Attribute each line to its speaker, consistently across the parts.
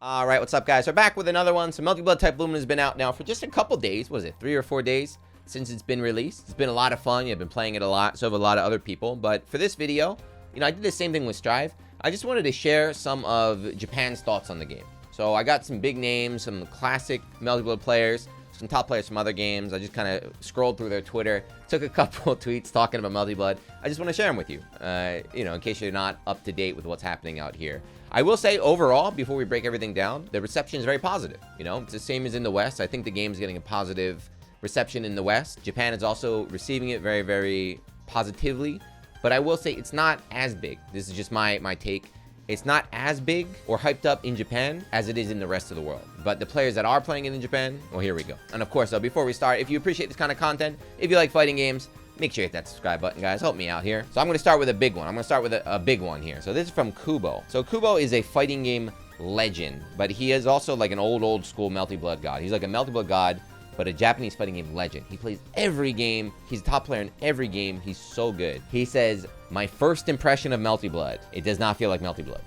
Speaker 1: All right, what's up, guys? We're back with another one. So Melty Blood Type Lumina has been out now for just a couple days. What is it, 3 or 4 days since it's been released? It's been a lot of fun. I've been playing it a lot, so have a lot of other people. But for this video, I did the same thing with Strive. I just wanted to share some of Japan's thoughts on the game. So I got some big names, some classic Melty Blood players, some top players from other games. I just kind of scrolled through their Twitter, took a couple of tweets talking about Melty Blood. I just want to share them with you, in case you're not up to date with what's happening out here. I will say, overall, before we break everything down, the reception is very positive. It's the same as in the West. I think the game is getting a positive reception in the West. Japan is also receiving it very, very positively. But I will say it's not as big. This is just my take. It's not as big or hyped up in Japan as it is in the rest of the world. But the players that are playing it in Japan, well, here we go. And of course, though, before we start, if you appreciate this kind of content, if you like fighting games, make sure you hit that subscribe button, guys. Help me out here. So I'm going to start with a big one. I'm going to start with a big one here. So this is from Kubo. So Kubo is a fighting game legend, but he is also like an old school Melty Blood god. He's like a Melty Blood god, but a Japanese fighting game legend. He plays every game. He's a top player in every game. He's so good. He says, my first impression of Melty Blood, it does not feel like Melty Blood.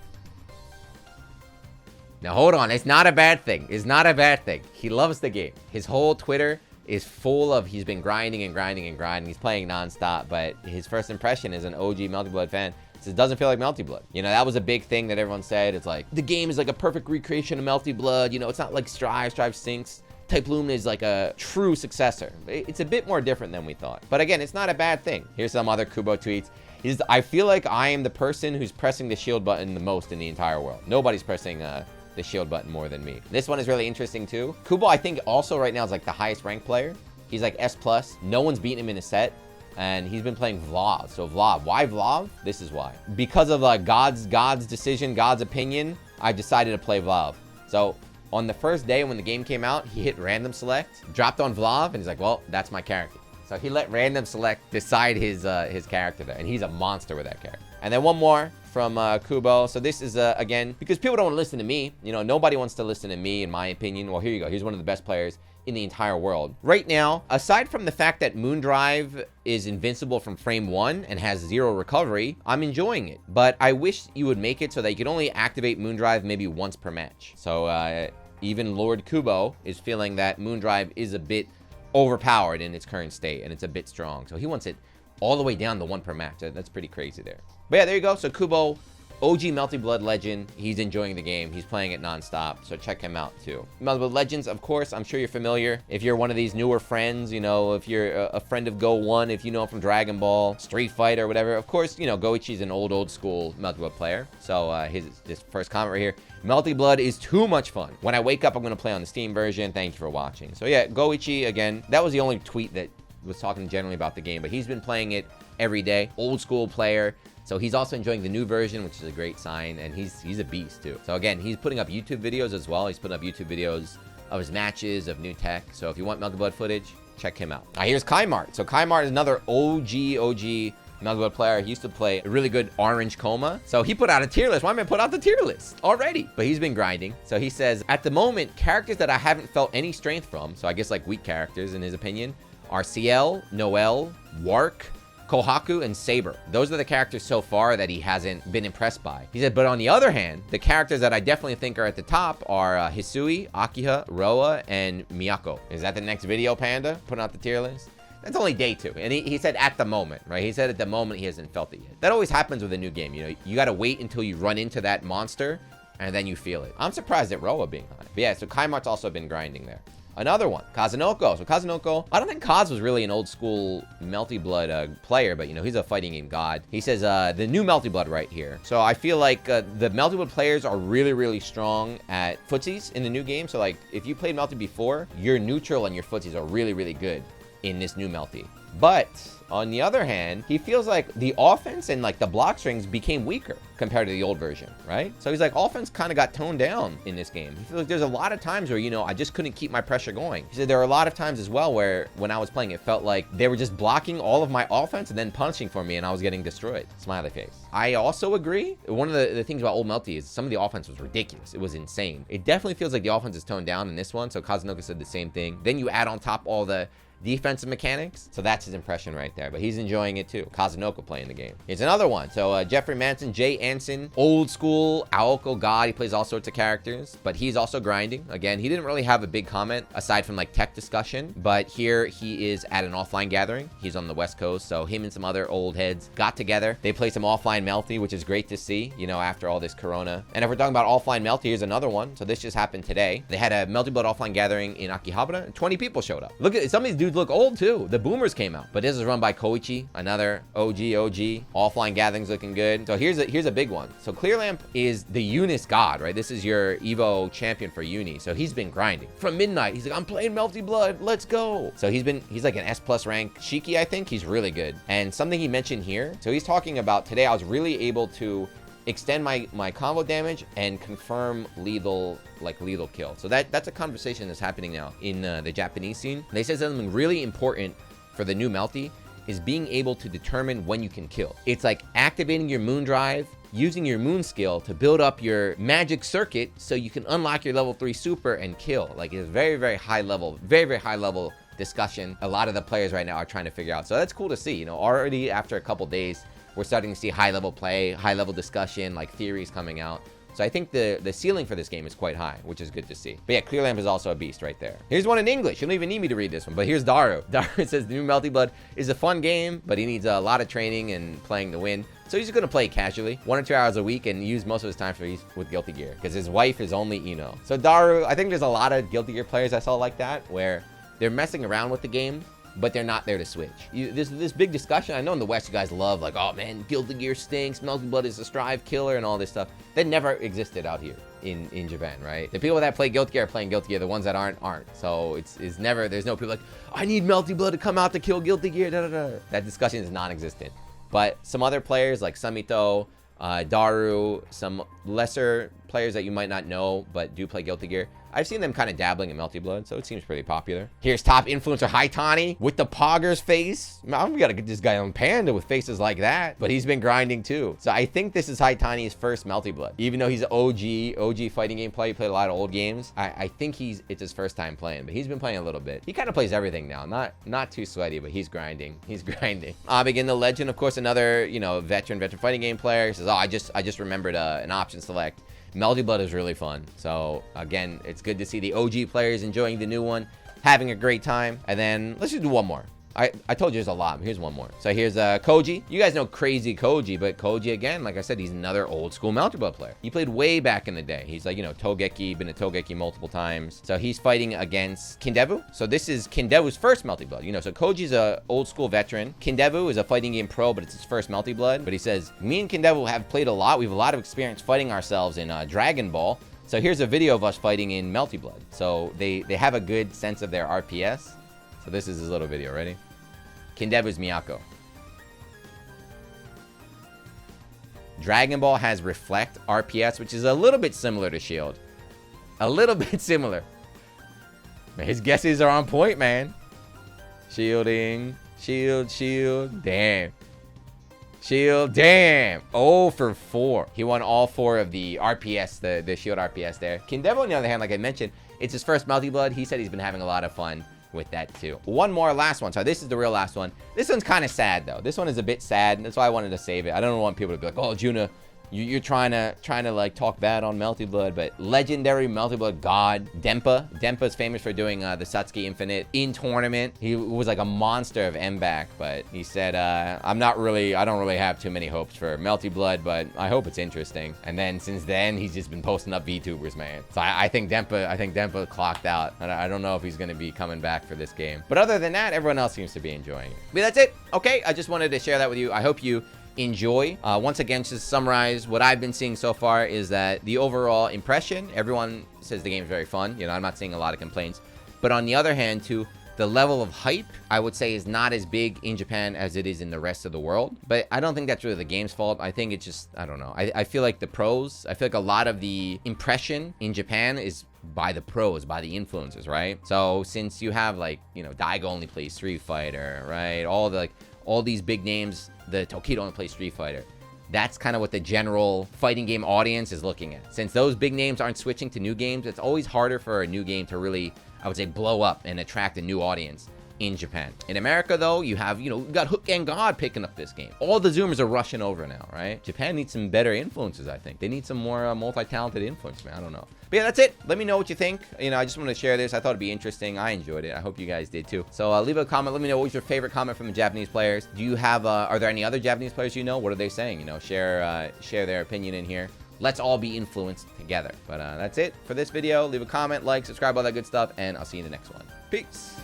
Speaker 1: Now, hold on. It's not a bad thing. It's not a bad thing. He loves the game. His whole Twitter is full of, he's been grinding and grinding and grinding. He's playing nonstop, but his first impression as an OG Melty Blood fan says it doesn't feel like Melty Blood. That was a big thing that everyone said. It's like, the game is like a perfect recreation of Melty Blood. It's not like Strive sinks. Type Lumina is like a true successor. It's a bit more different than we thought. But again, it's not a bad thing. Here's some other Kubo tweets. I feel like I am the person who's pressing the shield button the most in the entire world. Nobody's pressing the shield button more than me. This one is really interesting too. Kubo, I think also right now is like the highest ranked player. He's like S+. No one's beaten him in a set. And he's been playing Vlav. So Vlav, why Vlav? This is why. Because of God's decision, God's opinion, I decided to play Vlav. So on the first day when the game came out, he hit random select, dropped on Vlav, and he's like, well, that's my character. So he let random select decide his character there, and he's a monster with that character. And then one more from Kubo. So this is, again, because people don't want to listen to me. Nobody wants to listen to me, in my opinion. Well, here you go. He's one of the best players in the entire world. Right now, aside from the fact that Moondrive is invincible from frame 1 and has 0 recovery, I'm enjoying it. But I wish you would make it so that you could only activate Moondrive maybe once per match. So even Lord Kubo is feeling that Moondrive is a bit overpowered in its current state, and it's a bit strong. So he wants it all the way down to 1 per match. That's pretty crazy there. But yeah, there you go. So Kubo, OG Melty Blood legend. He's enjoying the game. He's playing it nonstop. So check him out too. Melty Blood Legends, of course, I'm sure you're familiar. If you're one of these newer friends, if you're a friend of Go 1, if you know him from Dragon Ball, Street Fighter, or whatever, of course, Goichi's an old school Melty Blood player. So this first comment right here, Melty Blood is too much fun. When I wake up, I'm going to play on the Steam version. Thank you for watching. So yeah, Goichi, again, that was the only tweet that was talking generally about the game, but he's been playing it every day. Old school player. So he's also enjoying the new version, which is a great sign, and he's a beast too. So again, he's putting up YouTube videos as well. He's putting up YouTube videos of his matches, of new tech. So if you want Melty Blood footage, check him out. Now here's Kymar. So Kymar is another OG Melty Blood player. He used to play a really good Orange Coma. So he put out a tier list. Why am I put out the tier list already? But he's been grinding. So he says, at the moment, characters that I haven't felt any strength from, so I guess like weak characters in his opinion, are CL, Noel, Wark, Kohaku, and Saber. Those are the characters so far that he hasn't been impressed by. He said, but on the other hand, the characters that I definitely think are at the top are Hisui, Akiha, Roa, and Miyako. Is that the next video, Panda? Putting out the tier list? That's only day 2. And he said at the moment, right? He said at the moment he hasn't felt it yet. That always happens with a new game. You got to wait until you run into that monster, and then you feel it. I'm surprised at Roa being high. But yeah, so Kymar's also been grinding there. Another one, Kazunoko. So Kazunoko, I don't think Kaz was really an old school Melty Blood player, but he's a fighting game god. He says the new Melty Blood right here. So I feel like the Melty Blood players are really strong at footsies in the new game. So like if you played Melty before, your neutral and your footsies are really good in this new Melty. But on the other hand, he feels like the offense and like the block strings became weaker compared to the old version, right? So he's like, offense kind of got toned down in this game. He feels like there's a lot of times where, I just couldn't keep my pressure going. He said there are a lot of times as well where when I was playing, it felt like they were just blocking all of my offense and then punching for me and I was getting destroyed. Smiley face. I also agree. One of the things about old Melty is some of the offense was ridiculous. It was insane. It definitely feels like the offense is toned down in this one. So Kazunoko said the same thing. Then you add on top all the defensive mechanics. So that's his impression right there. But he's enjoying it too. Kazunoko playing the game. Here's another one. So Jeffrey Manson, Jay Anson, old school Aoko God. He plays all sorts of characters, but he's also grinding. Again, he didn't really have a big comment aside from like tech discussion, but here he is at an offline gathering. He's on the West Coast, so him and some other old heads got together. They played some offline Melty, which is great to see, you know, after all this corona. And if we're talking about offline Melty, here's another one. So this just happened today. They had a Melty Blood offline gathering in Akihabara, and 20 people showed up. Look at some of these dudes look old too. The boomers came out, but this is run by Koichi, another OG. Offline gatherings looking good. So here's a big one. So Clearlamp is the Eunice god, right? This is your Evo champion for Uni. So he's been grinding from midnight. He's like, I'm playing Melty Blood, let's go. So he's like an S+ rank Shiki, I think. He's really good. And something he mentioned here, so he's talking about today I was really able to extend my combo damage and confirm lethal kill. So that's a conversation that's happening now in the Japanese scene. They said something really important for the new Melty is being able to determine when you can kill. It's like activating your moon drive, using your moon skill to build up your magic circuit so you can unlock your level 3 super and kill. Like, it's very, very high level discussion. A lot of the players right now are trying to figure out. So that's cool to see. You know, already after a couple days, we're starting to see high level play, high level discussion, like theories coming out. So I think the ceiling for this game is quite high, which is good to see. But yeah, Clearlamp is also a beast right there. Here's one in English. You don't even need me to read this one, but here's Daru. Daru says the new Melty Blood is a fun game, but he needs a lot of training and playing to win. So he's just gonna play casually, 1 or 2 hours a week, and use most of his time with Guilty Gear, because his wife is only Ino. So Daru, I think there's a lot of Guilty Gear players I saw like that, where they're messing around with the game, but they're not there to switch. There's this big discussion. I know in the West, you guys love like, oh man, Guilty Gear stinks, Melty Blood is a strive killer and all this stuff. That never existed out here in Japan, right? The people that play Guilty Gear are playing Guilty Gear. The ones that aren't. So it's never, there's no people like, I need Melty Blood to come out to kill Guilty Gear, da da da. That discussion is non-existent. But some other players like Samito, Daru, some lesser players that you might not know but do play Guilty Gear, I've seen them kind of dabbling in Melty Blood, so it seems pretty popular. Here's top influencer Haitani with the Poggers face. Man, we gotta get this guy on Panda with faces like that, but he's been grinding too. So I think this is Haitani's first Melty Blood. Even though he's an OG fighting game player, he played a lot of old games. I think it's his first time playing, but he's been playing a little bit. He kind of plays everything now, not too sweaty, but he's grinding. He's grinding. Begin the Legend, of course, another, you know, veteran fighting game player. He says, oh, I just remembered an option select. Melty Blood is really fun. So again, it's good to see the OG players enjoying the new one, having a great time. And then let's just do one more. I told you there's a lot. Here's one more. So here's Koji. You guys know Crazy Koji, but Koji, again, like I said, he's another old school Melty Blood player. He played way back in the day. He's like, you know, Togeki, been a Togeki multiple times. So he's fighting against Kindevu. So this is Kindevu's first Melty Blood. You know, so Koji's a old school veteran. Kindevu is a fighting game pro, but it's his first Melty Blood. But he says, me and Kindevu have played a lot. We have a lot of experience fighting ourselves in Dragon Ball. So here's a video of us fighting in Melty Blood. So they have a good sense of their RPS. So this is his little video. Ready? Kindevu's Miyako. Dragon Ball has Reflect RPS, which is a little bit similar to Shield. A little bit similar. Man, his guesses are on point, man. Shielding. Shield. Damn. Shield. Damn. 0 for 4. He won all 4 of the RPS, the Shield RPS there. Kindevu, on the other hand, like I mentioned, it's his first Melty Blood. He said he's been having a lot of fun with that too. One more, last one. So this is the real last one. This one's kind of sad though. This one is a bit sad. That's why I wanted to save it. I don't want people to be like, oh, Jiyuna, you're trying to like talk bad on Melty Blood, but legendary Melty Blood god Dempa. Dempa's famous for doing the Satsuki Infinite in tournament. He was like a monster of MBAC, but he said, I don't really have too many hopes for Melty Blood, but I hope it's interesting. And then since then, he's just been posting up VTubers, man. So I think Dempa clocked out. I don't know if he's gonna be coming back for this game. But other than that, everyone else seems to be enjoying it. But that's it. Okay, I just wanted to share that with you. I hope you enjoy. Once again, just to summarize, what I've been seeing so far is that the overall impression, everyone says the game is very fun. You know, I'm not seeing a lot of complaints. But on the other hand, too, the level of hype, I would say, is not as big in Japan as it is in the rest of the world. But I don't think that's really the game's fault. I think it's just, I don't know. I feel like the pros, I feel like a lot of the impression in Japan is by the pros, by the influencers, right? So since you have like, you know, Daigo only plays Street Fighter, right? All these big names, the Tokido only plays Street Fighter. That's kind of what the general fighting game audience is looking at. Since those big names aren't switching to new games, it's always harder for a new game to really, I would say, blow up and attract a new audience. in Japan. In America, though, you have, you got HookGangGod picking up this game. All the Zoomers are rushing over now, right? Japan needs some better influencers, I think. They need some more multi-talented influencers, man. I don't know. But yeah, that's it. Let me know what you think. I just want to share this. I thought it'd be interesting. I enjoyed it. I hope you guys did too. So leave a comment. Let me know what was your favorite comment from the Japanese players. Do you have, are there any other Japanese players you know? What are they saying? Share their opinion in here. Let's all be influenced together. But that's it for this video. Leave a comment, like, subscribe, all that good stuff, and I'll see you in the next one. Peace.